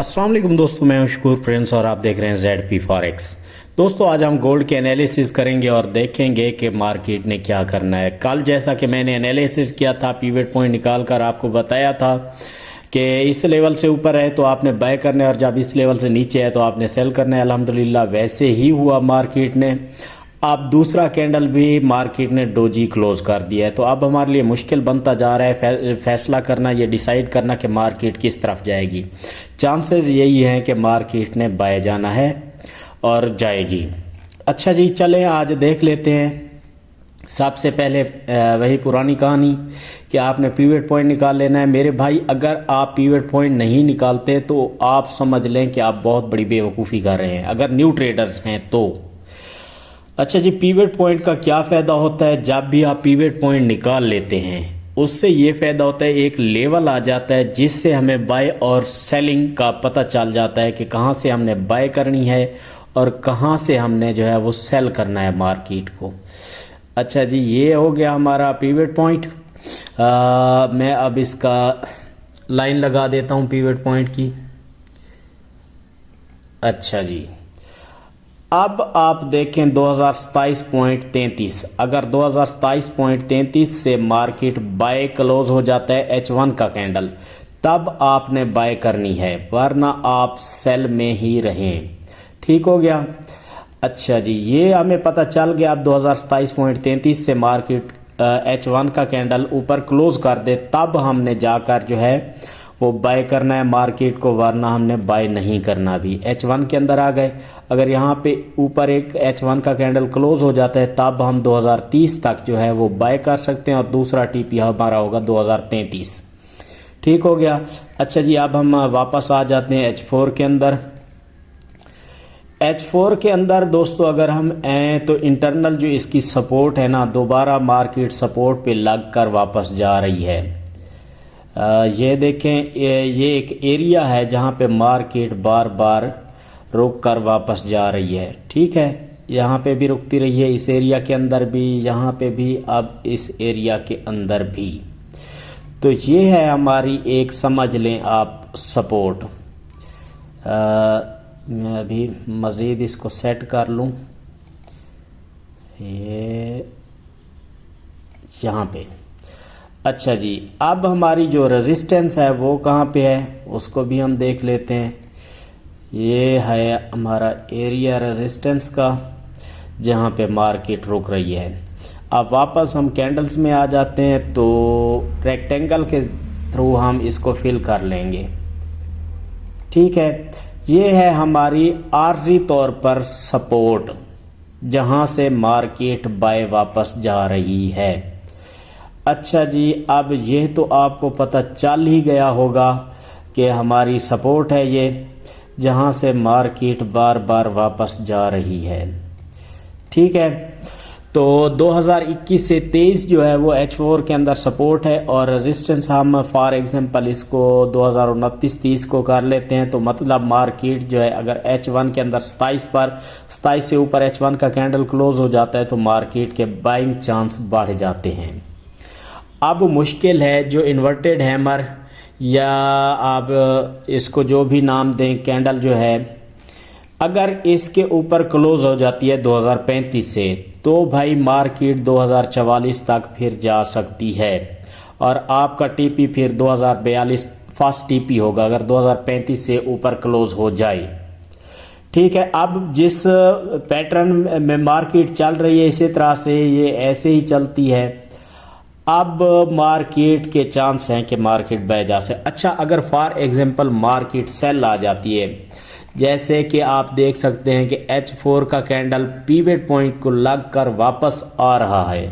अस्सलाम वालेकुम दोस्तों, मैं हूं शकूर प्रिंस और आप देख रहे हैं ZP फॉरेक्स। दोस्तों आज हम गोल्ड के एनालिसिस करेंगे और देखेंगे कि मार्केट ने क्या करना है। कल जैसा कि मैंने एनालिसिस किया था, पिवट पॉइंट निकाल कर आपको बताया था कि इस लेवल से ऊपर है तो आपने बाय करना है और जब इस लेवल से नीचे है तो आपने सेल करना है। अल्हम्दुलिल्लाह वैसे ही हुआ मार्केट ने। अब दूसरा कैंडल भी मार्केट ने डोजी क्लोज कर दिया है, तो अब हमारे लिए मुश्किल बनता जा रहा है फैसला करना, ये डिसाइड करना कि मार्केट किस तरफ जाएगी। चांसेस यही हैं कि मार्केट ने बाय जाना है और जाएगी। अच्छा जी, चलें आज देख लेते हैं। सबसे पहले वही पुरानी कहानी कि आपने पिवट पॉइंट निकाल लेना है। मेरे भाई, अगर आप पिवट पॉइंट नहीं निकालते तो आप समझ लें कि आप बहुत बड़ी बेवकूफ़ी कर रहे हैं, अगर न्यू ट्रेडर्स हैं तो। अच्छा जी, पिवट पॉइंट का क्या फ़ायदा होता है? जब भी आप पिवट पॉइंट निकाल लेते हैं उससे ये फ़ायदा होता है, एक लेवल आ जाता है जिससे हमें बाय और सेलिंग का पता चल जाता है कि कहाँ से हमने बाय करनी है और कहाँ से हमने जो है वो सेल करना है मार्केट को। अच्छा जी, ये हो गया हमारा पिवट पॉइंट। मैं अब इसका लाइन लगा देता हूँ पिवट पॉइंट की। अच्छा जी, अब आप देखें 2027.33। अगर 2027.33 से मार्केट बाय क्लोज हो जाता है H1 का कैंडल, तब आपने बाय करनी है, वरना आप सेल में ही रहें। ठीक हो गया। अच्छा जी, ये हमें पता चल गया। अब 2027.33 से मार्केट H1 का कैंडल ऊपर क्लोज कर दे, तब हमने जाकर जो है वो बाय करना है मार्केट को, वरना हमने बाय नहीं करना। भी H1 के अंदर आ गए, अगर यहाँ पे ऊपर एक H1 का कैंडल क्लोज हो जाता है तब हम 2030 तक जो है वो बाय कर सकते हैं और दूसरा टीपी हमारा होगा 2033। ठीक हो गया। अच्छा जी, अब हम वापस आ जाते हैं H4 के अंदर। H4 के अंदर दोस्तों अगर हम आए तो इंटरनल जो इसकी सपोर्ट है ना, दोबारा मार्केट सपोर्ट पे लग कर वापस जा रही है। ये देखें, ये एक एरिया है जहाँ पे मार्केट बार बार रुक कर वापस जा रही है। ठीक है, यहाँ पे भी रुकती रही है, इस एरिया के अंदर भी, यहाँ पे भी, अब इस एरिया के अंदर भी। तो ये है हमारी एक, समझ लें आप, सपोर्ट। मैं अभी मज़ीद इसको सेट कर लूँ। ये यहाँ पे। अच्छा जी, अब हमारी जो रेजिस्टेंस है वो कहाँ पे है उसको भी हम देख लेते हैं। ये है हमारा एरिया रेजिस्टेंस का, जहाँ पे मार्केट रुक रही है। अब वापस हम कैंडल्स में आ जाते हैं तो रेक्टेंगल के थ्रू हम इसको फिल कर लेंगे। ठीक है, ये है हमारी आर्जी तौर पर सपोर्ट, जहाँ से मार्केट बाय वापस जा रही है। अच्छा जी, अब ये तो आपको पता चल ही गया होगा कि हमारी सपोर्ट है ये, जहाँ से मार्केट बार बार वापस जा रही है। ठीक है, तो 2021 से 23 जो है वो H4 के अंदर सपोर्ट है और रेजिस्टेंस हम फॉर एग्जांपल इसको 2029-30 को कर लेते हैं। तो मतलब मार्केट जो है अगर H1 के अंदर 27 से ऊपर H1 का कैंडल क्लोज हो जाता है तो मार्केट के बाइंग चांस बढ़ जाते हैं। अब मुश्किल है जो इन्वर्टेड हैमर या आप इसको जो भी नाम दें, कैंडल जो है अगर इसके ऊपर क्लोज हो जाती है 2035 से, तो भाई मार्केट 2044 तक फिर जा सकती है और आपका टीपी फिर 2042 फर्स्ट टीपी होगा अगर 2035 से ऊपर क्लोज हो जाए। ठीक है, अब जिस पैटर्न में मार्केट चल रही है इसी तरह से ये ऐसे ही चलती है। अब मार्केट के चांस हैं कि मार्केट बह जा से। अच्छा, अगर फॉर एग्जांपल मार्केट सेल आ जाती है, जैसे कि आप देख सकते हैं कि H4 का कैंडल पिवट पॉइंट को लग कर वापस आ रहा है,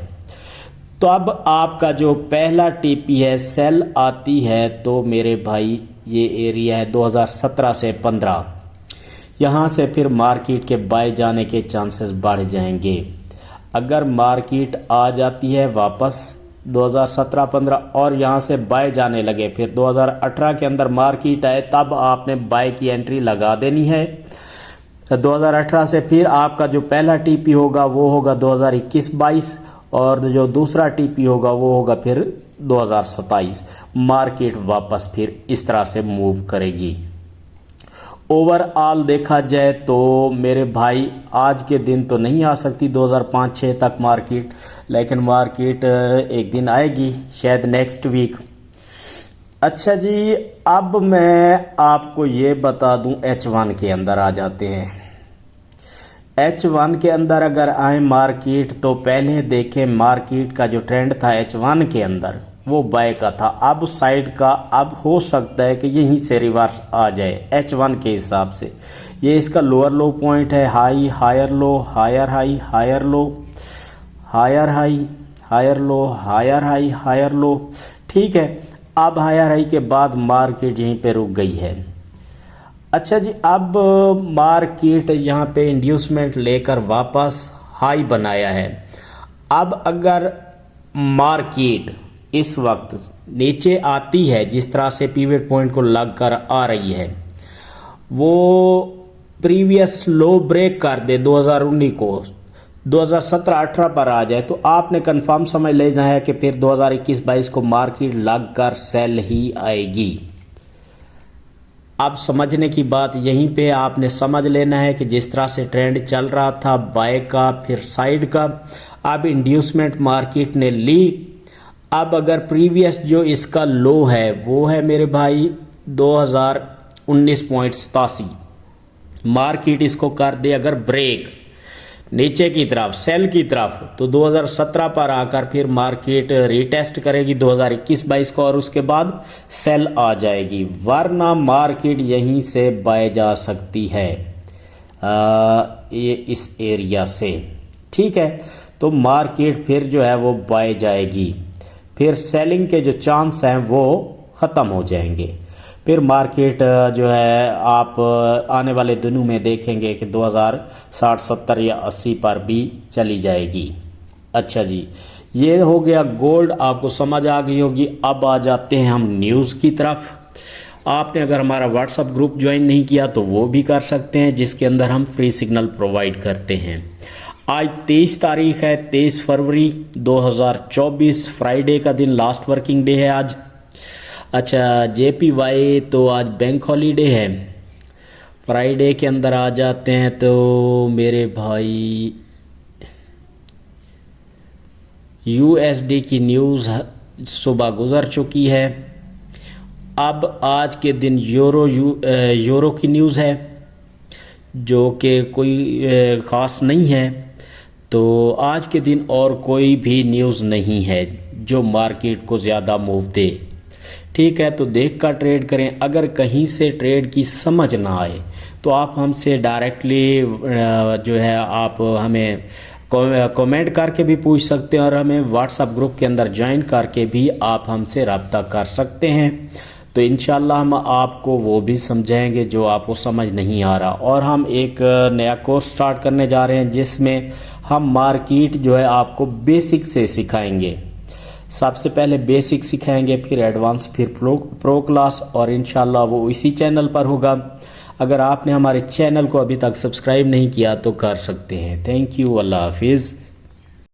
तो अब आपका जो पहला टीपी है सेल आती है, तो मेरे भाई ये एरिया है 2017 से 15, यहाँ से फिर मार्केट के बाय जाने के चांसेस बढ़ जाएंगे। अगर मार्केट आ जाती है वापस 2017-15 और यहाँ से बाय जाने लगे, फिर 2018 के अंदर मार्केट आए, तब आपने बाय की एंट्री लगा देनी है। 2018 से फिर आपका जो पहला टीपी होगा वो होगा 2021-22 और जो दूसरा टीपी होगा वो होगा फिर 2027। मार्केट वापस फिर इस तरह से मूव करेगी। ओवरऑल देखा जाए तो मेरे भाई आज के दिन तो नहीं आ सकती 2005-6 तक मार्केट, लेकिन मार्केट एक दिन आएगी शायद नेक्स्ट वीक। अच्छा जी, अब मैं आपको ये बता दूं, H1 के अंदर आ जाते हैं। H1 के अंदर अगर आए मार्केट तो पहले देखें मार्केट का जो ट्रेंड था H1 के अंदर वो बाय का था, अब साइड का, अब हो सकता है कि यहीं से रिवर्स आ जाए H1 के हिसाब से। ये इसका लोअर लो पॉइंट है, high higher low, higher high higher low, higher high higher low, higher high higher low. ठीक है, अब हायर हाई के बाद मार्केट यहीं पे रुक गई है। अच्छा जी, अब मार्केट यहाँ पे इंड्यूसमेंट लेकर वापस हाई बनाया है। अब अगर मार्केट इस वक्त नीचे आती है, जिस तरह से पिवट पॉइंट को लग कर आ रही है, वो प्रीवियस लो ब्रेक कर दे 2019 को, 2017-18 पर आ जाए, तो आपने कंफर्म समझ लेना है कि फिर 2021-22 को मार्केट लग कर सेल ही आएगी। अब समझने की बात यहीं पे आपने समझ लेना है कि जिस तरह से ट्रेंड चल रहा था बाय का फिर साइड का, अब इंड्यूसमेंट मार्केट ने ली। अब अगर प्रीवियस जो इसका लो है वो है मेरे भाई 2019.87, मार्केट इसको कर दे अगर ब्रेक नीचे की तरफ सेल की तरफ, तो 2017 पर आकर फिर मार्केट रीटेस्ट करेगी 2021-22 को और उसके बाद सेल आ जाएगी, वरना मार्केट यहीं से बाय जा सकती है ये इस एरिया से। ठीक है, तो मार्केट फिर जो है वो बाय जाएगी, फिर सेलिंग के जो चांस हैं वो ख़त्म हो जाएंगे। फिर मार्केट जो है आप आने वाले दिनों में देखेंगे कि 2060, 70 या 80 पर भी चली जाएगी। अच्छा जी, ये हो गया गोल्ड, आपको समझ आ गई होगी। अब आ जाते हैं हम न्यूज़ की तरफ। आपने अगर हमारा व्हाट्सएप ग्रुप ज्वाइन नहीं किया तो वो भी कर सकते हैं, जिसके अंदर हम फ्री सिग्नल प्रोवाइड करते हैं। आज 23 तारीख है, 23 फरवरी 2024, फ्राइडे का दिन, लास्ट वर्किंग डे है आज। अच्छा, JPY तो आज बैंक हॉलीडे है। फ्राइडे के अंदर आ जाते हैं तो मेरे भाई USD की न्यूज़ सुबह गुजर चुकी है। अब आज के दिन यूरो की न्यूज़ है, जो कि कोई ख़ास नहीं है। तो आज के दिन और कोई भी न्यूज़ नहीं है जो मार्केट को ज़्यादा मूव दे। ठीक है, तो देख कर ट्रेड करें। अगर कहीं से ट्रेड की समझ ना आए तो आप हमसे डायरेक्टली जो है आप हमें कमेंट करके भी पूछ सकते हैं, और हमें व्हाट्सएप ग्रुप के अंदर ज्वाइन करके भी आप हमसे रब्ता कर सकते हैं। तो इंशाल्लाह हम आपको वो भी समझाएंगे जो आपको समझ नहीं आ रहा। और हम एक नया कोर्स स्टार्ट करने जा रहे हैं जिसमें हम मार्केट जो है आपको बेसिक से सिखाएंगे। सबसे पहले बेसिक सिखाएंगे, फिर एडवांस, फिर प्रो क्लास, और इंशाल्लाह वो इसी चैनल पर होगा। अगर आपने हमारे चैनल को अभी तक सब्सक्राइब नहीं किया तो कर सकते हैं। थैंक यू, अल्लाह हाफिज़।